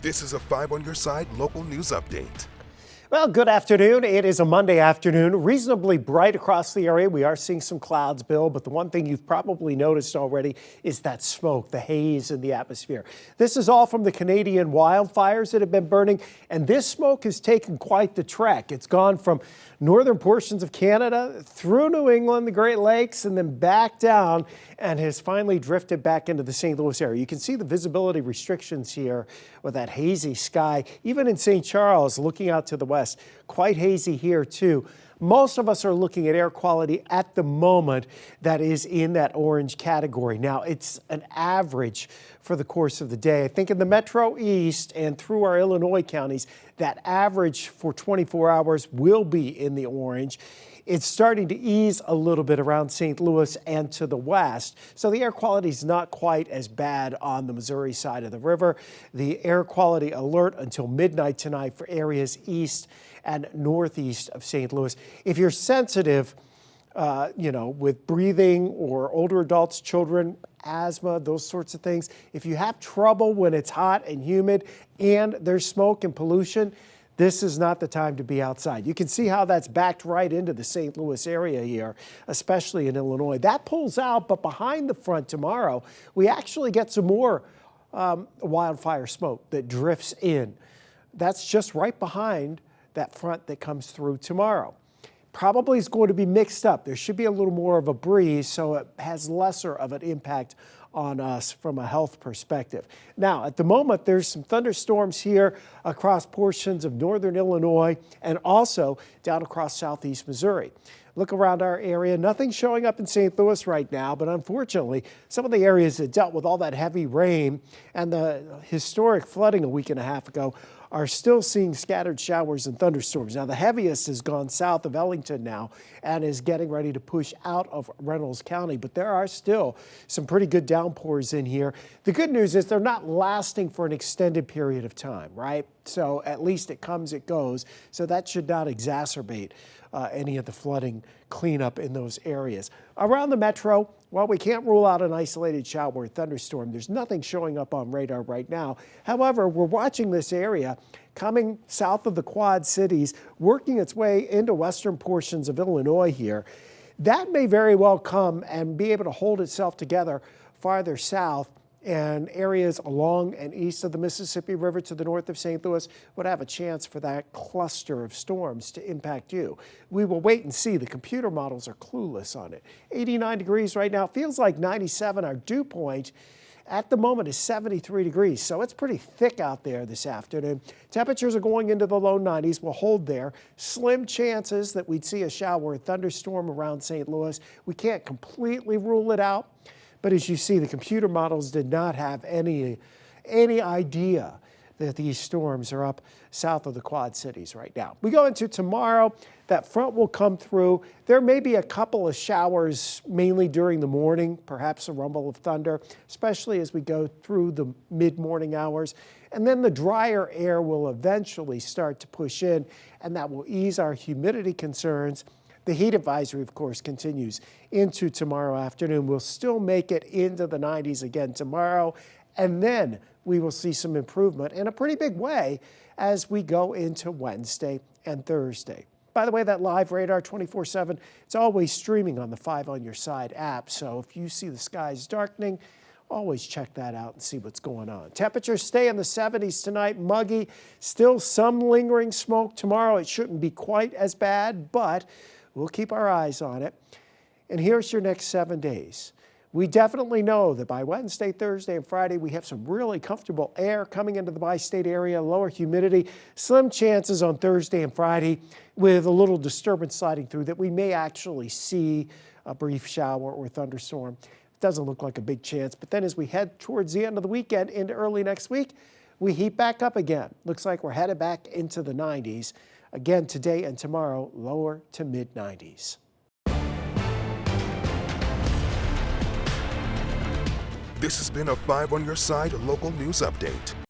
This is a 5 on your side local news update. Well, good afternoon. It is a Monday afternoon, reasonably bright across the area. We are seeing some clouds, Bill, but the one thing you've probably noticed already is that smoke, the haze in the atmosphere. This is all from the Canadian wildfires that have been burning, and this smoke has taken quite the trek. It's gone from northern portions of Canada through New England, the Great Lakes, and then back down, and has finally drifted back into the St. Louis area. You can see the visibility restrictions here with that hazy sky. Even in St. Charles, looking out to the west, quite hazy here too. Most of us are looking at air quality at the moment that is in that orange category. Now, it's an average for the course of the day. I think in the Metro East and through our Illinois counties, that average for 24 hours will be in the orange. It's starting to ease a little bit around St. Louis and to the west. So the air quality is not quite as bad on the Missouri side of the river. The air quality alert until midnight tonight for areas east and northeast of St. Louis. If you're sensitive, with breathing or older adults, children, asthma, those sorts of things, if you have trouble when it's hot and humid and there's smoke and pollution, this is not the time to be outside. You can see how that's backed right into the St. Louis area here, especially in Illinois. That pulls out, but behind the front tomorrow, we actually get some more wildfire smoke that drifts in. That's just right behind that front that comes through tomorrow. Probably is going to be mixed up. There should be a little more of a breeze, so it has lesser of an impact on us from a health perspective. Now, at the moment, there's some thunderstorms here across portions of northern Illinois and also down across southeast Missouri. Look around our area, nothing showing up in St. Louis right now, but unfortunately, some of the areas that dealt with all that heavy rain and the historic flooding a week and a half ago are still seeing scattered showers and thunderstorms. Now, the heaviest has gone south of Ellington now and is getting ready to push out of Reynolds County, but there are still some pretty good downpours in here. The good news is they're not lasting for an extended period of time, right? So at least it comes, it goes. So that should not exacerbate any of the flooding cleanup in those areas. Around the metro, while we can't rule out an isolated shower or thunderstorm, there's nothing showing up on radar right now. However, we're watching this area coming south of the Quad Cities, working its way into western portions of Illinois here. That may very well come and be able to hold itself together farther south, and areas along and east of the Mississippi River to the north of St. Louis would have a chance for that cluster of storms to impact you. We will wait and see. The computer models are clueless on it. 89 degrees right now. Feels like 97. Our dew point at the moment is 73 degrees, so it's pretty thick out there this afternoon. Temperatures are going into the low 90s. We'll hold there. Slim chances that we'd see a shower or thunderstorm around St. Louis. We can't completely rule it out. But as you see, the computer models did not have any idea that these storms are up south of the Quad Cities right now. We go into tomorrow, that front will come through. There may be a couple of showers, mainly during the morning, perhaps a rumble of thunder, especially as we go through the mid-morning hours. And then the drier air will eventually start to push in, and that will ease our humidity concerns. The heat advisory, of course, continues into tomorrow afternoon. We'll still make it into the 90s again tomorrow, and then we will see some improvement in a pretty big way as we go into Wednesday and Thursday. By the way, that live radar 24/7, it's always streaming on the 5 on Your Side app, so if you see the skies darkening, always check that out and see what's going on. Temperatures stay in the 70s tonight, muggy, still some lingering smoke tomorrow. It shouldn't be quite as bad, but we'll keep our eyes on it. And here's your next 7 days. We definitely know that by Wednesday, Thursday, and Friday, we have some really comfortable air coming into the bi-state area, lower humidity, slim chances on Thursday and Friday with a little disturbance sliding through that we may actually see a brief shower or thunderstorm. It doesn't look like a big chance, but then as we head towards the end of the weekend into early next week, we heat back up again. Looks like we're headed back into the 90s. Again, today and tomorrow, lower to mid-90s. This has been a 5 on your side local news update.